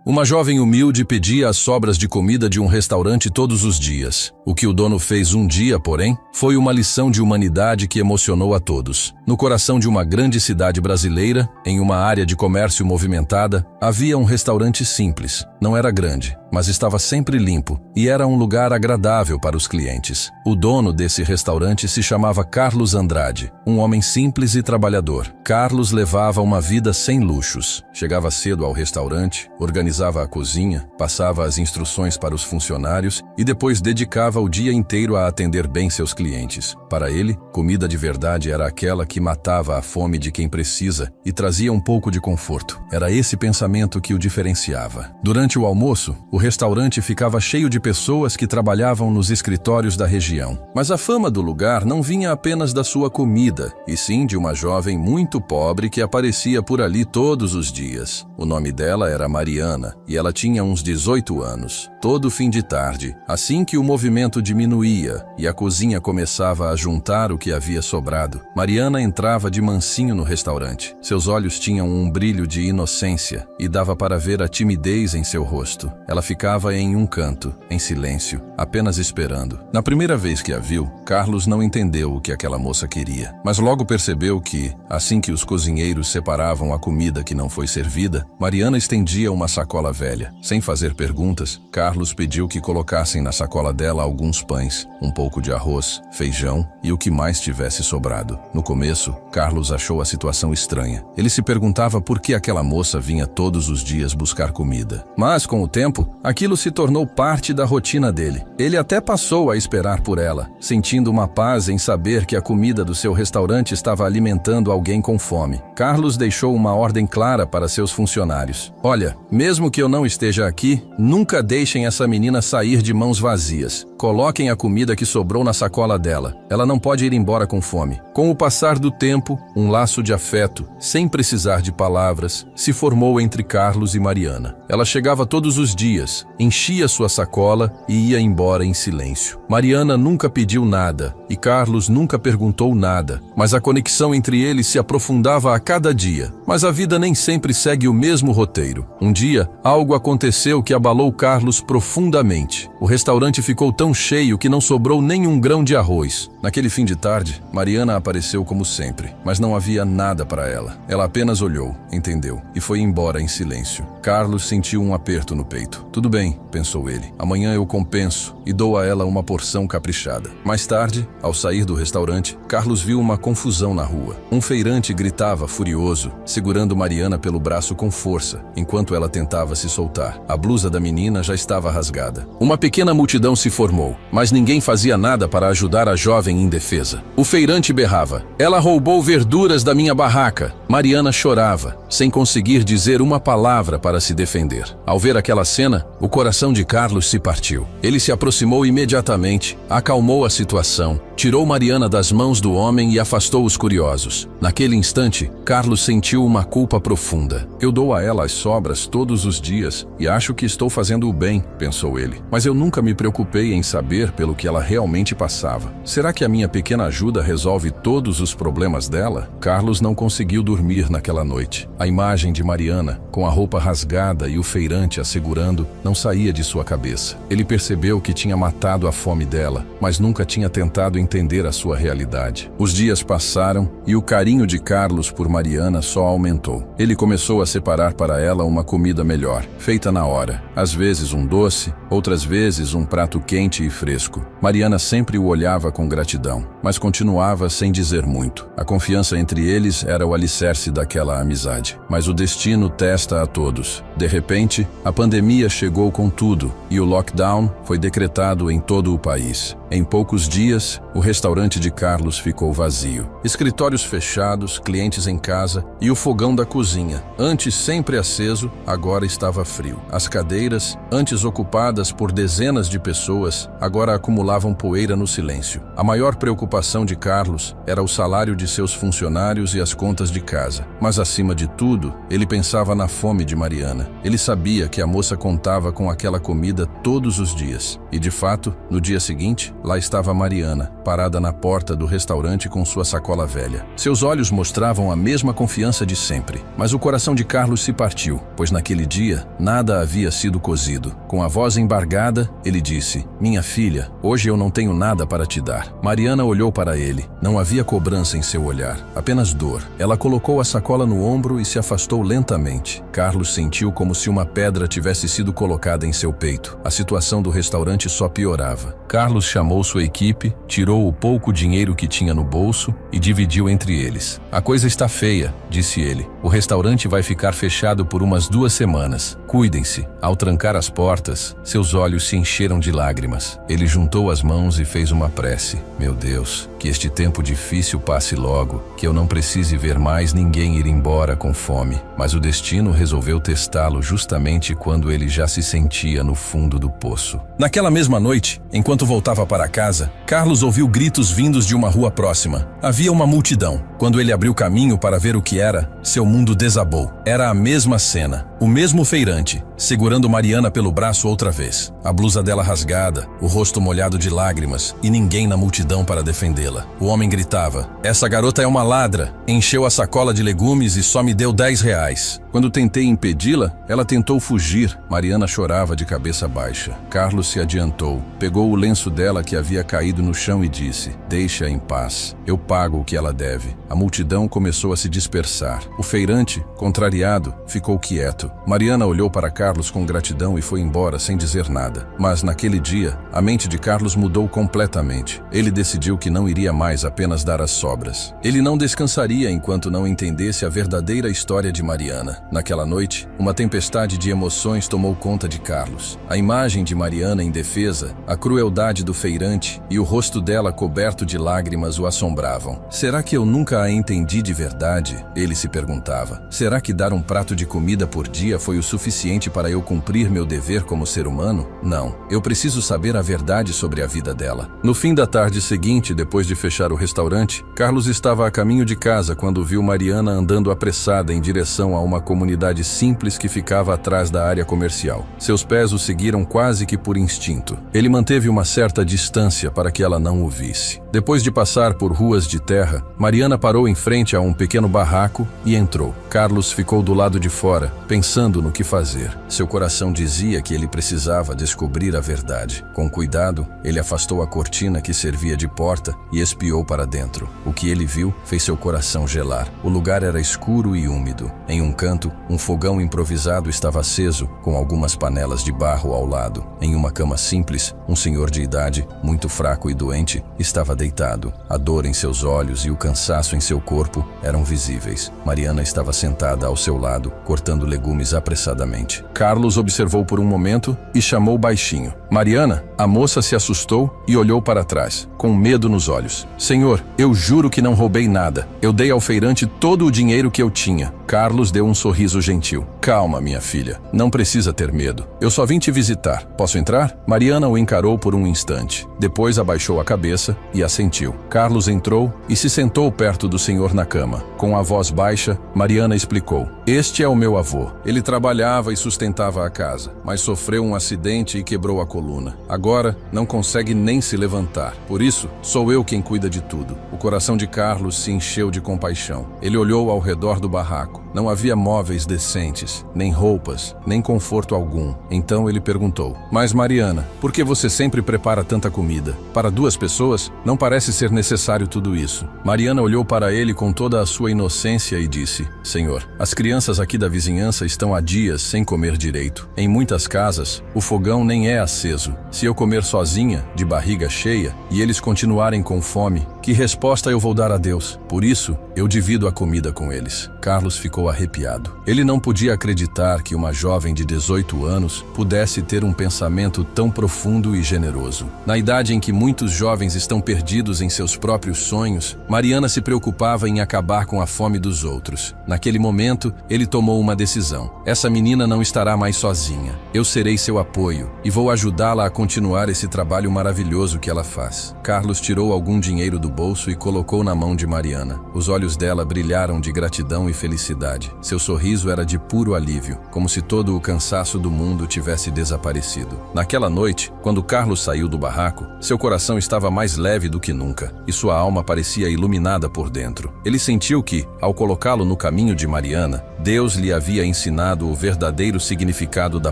Uma jovem humilde pedia as sobras de comida de um restaurante todos os dias. O que o dono fez um dia, porém, foi uma lição de humanidade que emocionou a todos. No coração de uma grande cidade brasileira, em uma área de comércio movimentada, havia um restaurante simples. Não era grande, mas estava sempre limpo e era um lugar agradável para os clientes. O dono desse restaurante se chamava Carlos Andrade, um homem simples e trabalhador. Carlos levava uma vida sem luxos. Chegava cedo ao restaurante, organizava a cozinha, passava as instruções para os funcionários e depois dedicava o dia inteiro a atender bem seus clientes. Para ele, comida de verdade era aquela que matava a fome de quem precisa e trazia um pouco de conforto. Era esse pensamento que o diferenciava. Durante o almoço, o restaurante ficava cheio de pessoas que trabalhavam nos escritórios da região. Mas a fama do lugar não vinha apenas da sua comida, e sim de uma jovem muito pobre que aparecia por ali todos os dias. O nome dela era Mariana, e ela tinha uns 18 anos. Todo fim de tarde, assim que o movimento diminuía e a cozinha começava a juntar o que havia sobrado, Mariana entrava de mansinho no restaurante. Seus olhos tinham um brilho de inocência e dava para ver a timidez em seu rosto. Ela ficava em um canto, em silêncio, apenas esperando. Na primeira vez que a viu, Carlos não entendeu o que aquela moça queria, mas logo percebeu que, assim que os cozinheiros separavam a comida que não foi servida, Mariana estendia uma sacola velha. Sem fazer perguntas, Carlos pediu que colocassem na sacola dela alguns pães, um pouco de arroz, feijão e o que mais tivesse sobrado. No começo, Carlos achou a situação estranha. Ele se perguntava por que aquela moça vinha todos os dias buscar comida. Mas, com o tempo, aquilo se tornou parte da rotina dele. Ele até passou a esperar por ela, sentindo uma paz em saber que a comida do seu restaurante estava alimentando alguém com fome. Carlos deixou uma ordem clara para seus funcionários. Olha, mesmo que eu não esteja aqui, nunca deixem essa menina sair de mãos vazias. Coloquem a comida que sobrou na sacola dela. Ela não pode ir embora com fome. Com o passar do tempo, um laço de afeto, sem precisar de palavras, se formou entre Carlos e Mariana. Ela chegava todos os dias, enchia sua sacola e ia embora em silêncio. Mariana nunca pediu nada e Carlos nunca perguntou nada, mas a conexão entre eles se aprofundava a cada dia. Mas a vida nem sempre segue o mesmo roteiro. Um dia, algo aconteceu que abalou Carlos profundamente. O restaurante ficou tão cheio que não sobrou nem um grão de arroz. Naquele fim de tarde, Mariana apareceu como sempre, mas não havia nada para ela. Ela apenas olhou, entendeu, e foi embora em silêncio. Carlos sentiu um aperto no peito. Tudo bem, pensou ele. Amanhã eu compenso e dou a ela uma porção caprichada. Mais tarde, ao sair do restaurante, Carlos viu uma confusão na rua. Um feirante gritava furioso, segurando Mariana pelo braço com força, enquanto ela tentava se soltar. A blusa da menina já estava rasgada. Uma pequena multidão se formou, mas ninguém fazia nada para ajudar a jovem indefesa. O feirante berrava: "Ela roubou verduras da minha barraca." Mariana chorava, sem conseguir dizer uma palavra para se defender. Ao ver aquela cena, o coração de Carlos se partiu. Ele se aproximou imediatamente, acalmou a situação, tirou Mariana das mãos do homem e afastou os curiosos. Naquele instante, Carlos sentiu uma culpa profunda. Eu dou a ela as sobras todos os dias e acho que estou fazendo o bem, pensou ele. Mas eu nunca me preocupei em saber pelo que ela realmente passava. Será que a minha pequena ajuda resolve todos os problemas dela? Carlos não conseguiu dormir naquela noite. A imagem de Mariana, com a roupa rasgada e o feirante a segurando, não saía de sua cabeça. Ele percebeu que tinha matado a fome dela, mas nunca tinha tentado entender a sua realidade. Os dias passaram e o carinho de Carlos por Mariana só aumentou. Ele começou a separar para ela uma comida melhor, feita na hora. Às vezes um doce, outras vezes um prato quente e fresco. Mariana sempre o olhava com gratidão, mas continuava sem dizer muito. A confiança entre eles era o alicerce daquela amizade. Mas o destino testa a todos. De repente, a pandemia chegou com tudo e o lockdown foi decretado em todo o país. Em poucos dias, o restaurante de Carlos ficou vazio. Escritórios fechados, clientes em casa e o fogão da cozinha, antes sempre aceso, agora estava frio. As cadeiras, antes ocupadas por dezenas de pessoas, agora acumulavam poeira no silêncio. A maior preocupação de Carlos era o salário de seus funcionários e as contas de casa. casa. Mas acima de tudo, ele pensava na fome de Mariana. Ele sabia que a moça contava com aquela comida todos os dias. E de fato, no dia seguinte, lá estava Mariana, parada na porta do restaurante com sua sacola velha. Seus olhos mostravam a mesma confiança de sempre. Mas o coração de Carlos se partiu, pois naquele dia, nada havia sido cozido. Com a voz embargada, ele disse: "Minha filha, hoje eu não tenho nada para te dar." Mariana olhou para ele. Não havia cobrança em seu olhar, apenas dor. Ela colocou a sacola no ombro e se afastou lentamente. Carlos sentiu como se uma pedra tivesse sido colocada em seu peito. A situação do restaurante só piorava. Carlos chamou sua equipe, tirou o pouco dinheiro que tinha no bolso e dividiu entre eles. "A coisa está feia", disse ele. "O restaurante vai ficar fechado por umas 2 semanas. Cuidem-se." Ao trancar as portas, seus olhos se encheram de lágrimas. Ele juntou as mãos e fez uma prece. "Meu Deus, que este tempo difícil passe logo, que eu não precise ver mais ninguém ir embora com fome." Mas o destino resolveu testá-lo justamente quando ele já se sentia no fundo do poço. Naquela mesma noite, enquanto voltava para casa, Carlos ouviu gritos vindos de uma rua próxima. Havia uma multidão. Quando ele abriu caminho para ver o que era, seu mundo desabou. Era a mesma cena. O mesmo feirante, segurando Mariana pelo braço outra vez. A blusa dela rasgada, o rosto molhado de lágrimas e ninguém na multidão para defendê-la. O homem gritava: "Essa garota é uma ladra. Encheu a sacola de legumes e só me deu R$ 10. Quando tentei impedi-la, ela tentou fugir." Mariana chorava de cabeça baixa. Carlos se adiantou, pegou o lenço dela que havia caído no chão e disse: "Deixa-a em paz. Eu pago o que ela deve." A multidão começou a se dispersar. O feirante, contrariado, ficou quieto. Mariana olhou para Carlos com gratidão e foi embora sem dizer nada. Mas naquele dia, a mente de Carlos mudou completamente. Ele decidiu que não iria mais apenas dar as sobras. Ele não descansaria enquanto não entendesse a verdadeira história de Mariana. Naquela noite, uma tempestade de emoções tomou conta de Carlos. A imagem de Mariana indefesa, a crueldade do feirante e o rosto dela coberto de lágrimas o assombravam. "Será que eu nunca a entendi de verdade?" ele se perguntava. "Será que dar um prato de comida por dia foi o suficiente para eu cumprir meu dever como ser humano? Não. Eu preciso saber a verdade sobre a vida dela." No fim da tarde seguinte, depois de fechar o restaurante, Carlos estava a caminho de casa quando viu Mariana andando apressada em direção a uma comunidade simples que ficava atrás da área comercial. Seus pés o seguiram quase que por instinto. Ele manteve uma certa distância para que ela não o visse. Depois de passar por ruas de terra, Mariana parou em frente a um pequeno barraco e entrou. Carlos ficou do lado de fora, pensando no que fazer. Seu coração dizia que ele precisava descobrir a verdade. Com cuidado, ele afastou a cortina que servia de porta e espiou para dentro. O que ele viu fez seu coração gelar. O lugar era escuro e úmido. Em um canto, um fogão improvisado estava aceso, com algumas panelas de barro ao lado. Em uma cama simples, um senhor de idade, muito fraco e doente, estava deitado. A dor em seus olhos e o cansaço em seu corpo eram visíveis. Mariana estava sentada ao seu lado, cortando legumes apressadamente. Carlos observou por um momento e chamou baixinho: "Mariana?" A moça se assustou e olhou para trás, com medo nos olhos. "Senhor, eu juro que não roubei nada. Eu dei ao feirante todo o dinheiro que eu tinha." Carlos deu um sorriso gentil. "Calma, minha filha. Não precisa ter medo. Eu só vim te visitar. Posso entrar?" Mariana o encarou por um instante. Depois abaixou a cabeça e assentiu. Carlos entrou e se sentou perto do senhor na cama. Com a voz baixa, Mariana explicou: "Este é o meu avô. Ele trabalhava e sustentava a casa, mas sofreu um acidente e quebrou a coluna. Agora não consegue nem se levantar. Por isso, sou eu quem cuida de tudo." O coração de Carlos se encheu de compaixão. Ele olhou ao redor do barraco. Não havia móveis decentes, nem roupas, nem conforto algum. Então ele perguntou: "Mas Mariana, por que você sempre prepara tanta comida? Para 2 pessoas, não parece ser necessário tudo isso." Mariana olhou para ele com toda a sua inocência e disse: "Senhor, as crianças aqui da vizinhança estão há dias sem comer direito. Em muitas casas, o fogão nem é aceso. Se eu comer sozinha, de barriga cheia, e eles continuarem com fome, que resposta eu vou dar a Deus? Por isso, eu divido a comida com eles." Carlos ficou arrepiado. Ele não podia acreditar que uma jovem de 18 anos pudesse ter um pensamento tão profundo e generoso. Na idade em que muitos jovens estão perdidos em seus próprios sonhos, Mariana se preocupava em acabar com a fome dos outros. Naquele momento, ele tomou uma decisão. Essa menina não estará mais sozinha. Eu serei seu apoio e vou ajudá-la a continuar esse trabalho maravilhoso que ela faz. Carlos tirou algum dinheiro do bolso e colocou na mão de Mariana. Os olhos dela brilharam de gratidão e felicidade. Seu sorriso era de puro alívio, como se todo o cansaço do mundo tivesse desaparecido. Naquela noite, quando Carlos saiu do barraco, seu coração estava mais leve do que nunca, e sua alma parecia iluminada por dentro. Ele sentiu que, ao colocá-lo no caminho de Mariana, Deus lhe havia ensinado o verdadeiro significado da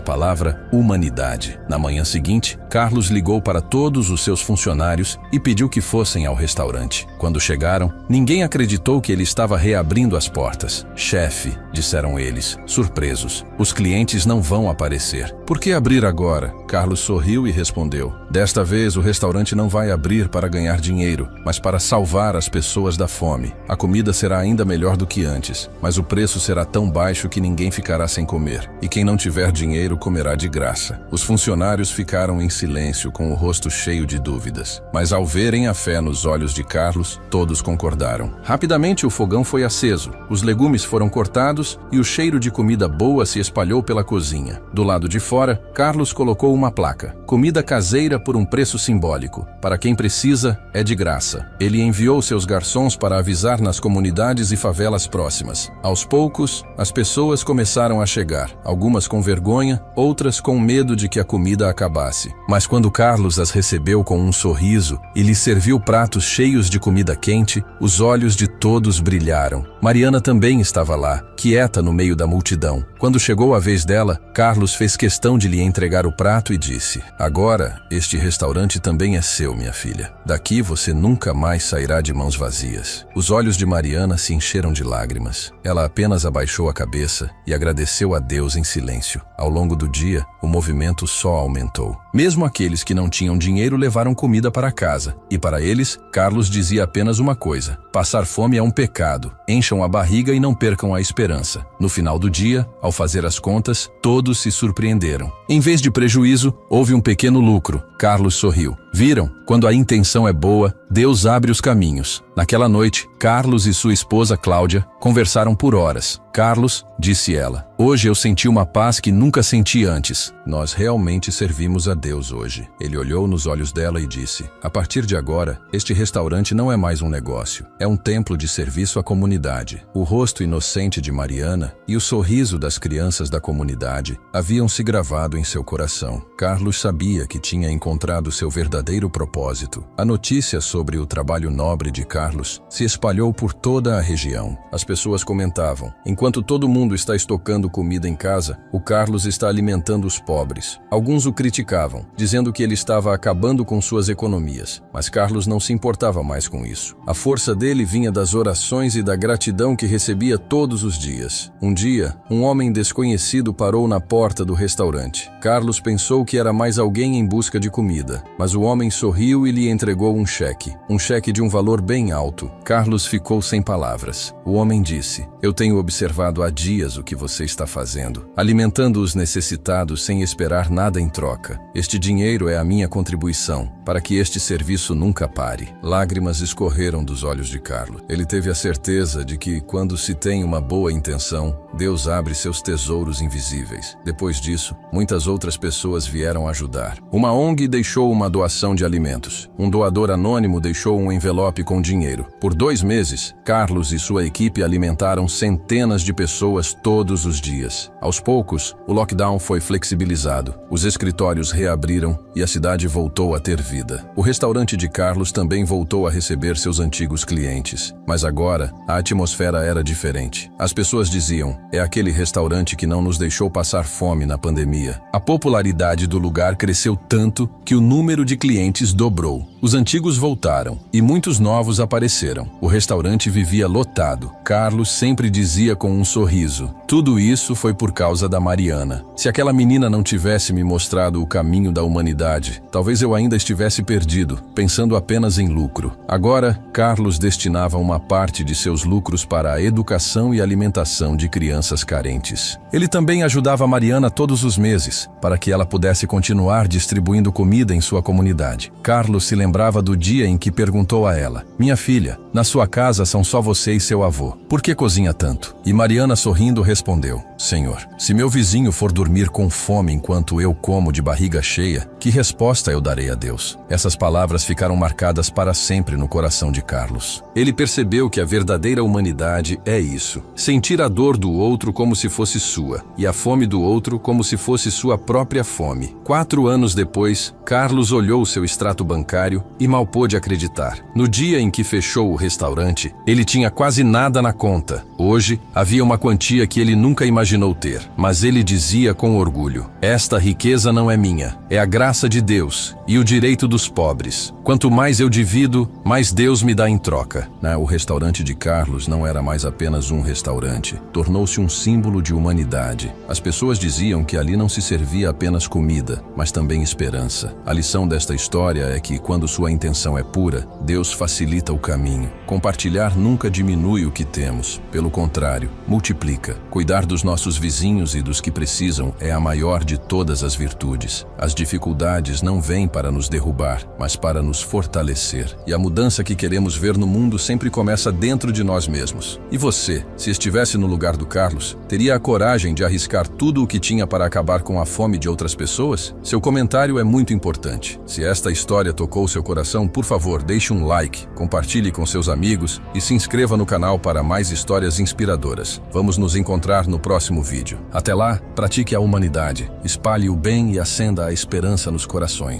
palavra humanidade. Na manhã seguinte, Carlos ligou para todos os seus funcionários e pediu que fossem ao restaurante. Quando chegaram, ninguém acreditou que ele estava reabrindo as portas. "Chefe", disseram eles, surpresos, "os clientes não vão aparecer. Por que abrir agora?" Carlos sorriu e respondeu: "Desta vez o restaurante não vai abrir para ganhar dinheiro, mas para salvar as pessoas da fome. A comida será ainda melhor do que antes, mas o preço será tão baixo que ninguém ficará sem comer, e quem não tiver dinheiro comerá de graça." Os funcionários ficaram em silêncio, com o rosto cheio de dúvidas, mas ao verem a fé nos olhos de Carlos, todos concordaram. Rapidamente o fogão foi aceso, os legumes foram cortados e o cheiro de comida boa se espalhou pela cozinha. Do lado de fora, Carlos colocou uma placa: "Comida caseira por um preço simbólico. Para quem precisa, é de graça." Ele enviou seus garçons para avisar nas comunidades e favelas próximas. Aos poucos, as pessoas começaram a chegar, algumas com vergonha, outras com medo de que a comida acabasse. Mas quando Carlos as recebeu com um sorriso e lhes serviu pratos cheios de comida quente, os olhos de todos brilharam. Mariana também estava lá, quieta no meio da multidão. Quando chegou a vez dela, Carlos fez questão de lhe entregar o prato e disse: "Agora, este restaurante também é seu, minha filha. Daqui você nunca mais sairá de mãos vazias." Os olhos de Mariana se encheram de lágrimas. Ela apenas abaixou a cabeça e agradeceu a Deus em silêncio. Ao longo do dia, o movimento só aumentou. Mesmo aqueles que não tinham dinheiro levaram comida para casa, e para eles, Carlos dizia apenas uma coisa: passar fome é um pecado. Encham a barriga e não percam a esperança. No final do dia, ao fazer as contas, todos se surpreenderam. Em vez de prejuízo, houve um pequeno lucro. Carlos sorriu. Viram? Quando a intenção é boa, Deus abre os caminhos. Naquela noite, Carlos e sua esposa Cláudia conversaram por horas. "Carlos", disse ela, "hoje eu senti uma paz que nunca senti antes. Nós realmente servimos a Deus hoje." Ele olhou nos olhos dela e disse: "A partir de agora, este restaurante não é mais um negócio. É um templo de serviço à comunidade." O rosto inocente de Mariana e o sorriso das crianças da comunidade haviam se gravado em seu coração. Carlos sabia que tinha encontrado seu verdadeiro propósito. A notícia sobre o trabalho nobre de Carlos se espalhou por toda a região. As pessoas comentavam: "Enquanto todo mundo está estocando comida em casa, o Carlos está alimentando os pobres." Alguns o criticavam, dizendo que ele estava acabando com suas economias, mas Carlos não se importava mais com isso. A força dele vinha das orações e da gratidão que recebia todos os dias. Um dia, um homem desconhecido parou na porta do restaurante. Carlos pensou que era mais alguém em busca de comida, mas o homem sorriu e lhe entregou um cheque de um valor bem alto. Carlos ficou sem palavras. O homem disse: "Eu tenho observado há dias o que você está fazendo, alimentando os necessitados sem esperar nada em troca. Este dinheiro é a minha contribuição para que este serviço nunca pare." Lágrimas escorreram dos olhos de Carlos. Ele teve a certeza de que, quando se tem uma boa intenção, Deus abre seus tesouros invisíveis. Depois disso, muitas outras pessoas vieram ajudar. Uma ONG deixou uma doação de alimentos. Um doador anônimo deixou um envelope com dinheiro. Por 2 meses, Carlos e sua equipe alimentaram centenas de pessoas todos os dias. Aos poucos, o lockdown foi flexibilizado. Os escritórios reabriram e a cidade voltou a ter vida. O restaurante de Carlos também voltou a receber seus antigos clientes. Mas agora, a atmosfera era diferente. As pessoas diziam: "É aquele restaurante que não nos deixou passar fome na pandemia." A popularidade do lugar cresceu tanto que o número de clientes dobrou. Os antigos voltaram e muitos novos apareceram. O restaurante vivia lotado. Carlos sempre dizia com um sorriso: "Tudo isso foi por causa da Mariana. Se aquela menina não tivesse me mostrado o caminho da humanidade, talvez eu ainda estivesse perdido, pensando apenas em lucro." Agora, Carlos destinava uma parte de seus lucros para a educação e alimentação de crianças carentes. Ele também ajudava a Mariana todos os meses, para que ela pudesse continuar distribuindo comida em sua comunidade. Carlos se lembrava lembrava do dia em que perguntou a ela: "Minha filha, na sua casa são só você e seu avô. Por que cozinha tanto?" E Mariana, sorrindo, respondeu: "Senhor, se meu vizinho for dormir com fome enquanto eu como de barriga cheia, que resposta eu darei a Deus?" Essas palavras ficaram marcadas para sempre no coração de Carlos. Ele percebeu que a verdadeira humanidade é isso: sentir a dor do outro como se fosse sua, e a fome do outro como se fosse sua própria fome. 4 anos depois, Carlos olhou seu extrato bancário e mal pôde acreditar. No dia em que fechou o restaurante, ele tinha quase nada na conta. Hoje, havia uma quantia que ele nunca imaginou ter, mas ele dizia com orgulho: "Esta riqueza não é minha, é a graça de Deus e o direito dos pobres. Quanto mais eu divido, mais Deus me dá em troca." O restaurante de Carlos não era mais apenas um restaurante, tornou-se um símbolo de humanidade. As pessoas diziam que ali não se servia apenas comida, mas também esperança. A lição desta história é que, quando sua intenção é pura, Deus facilita o caminho. Compartilhar nunca diminui o que temos, pelo contrário, multiplica. Cuidar dos nossos vizinhos e dos que precisam é a maior de todas as virtudes. As dificuldades não vêm para nos derrubar, mas para nos fortalecer. E a mudança que queremos ver no mundo sempre começa dentro de nós mesmos. E você, se estivesse no lugar do Carlos, teria a coragem de arriscar tudo o que tinha para acabar com a fome de outras pessoas? Seu comentário é muito importante. Se esta história tocou seu coração, por favor, deixe um like, compartilhe com seus amigos e se inscreva no canal para mais histórias inspiradoras. Vamos nos encontrar no próximo vídeo. Até lá, pratique a humanidade, espalhe o bem e acenda a esperança nos corações.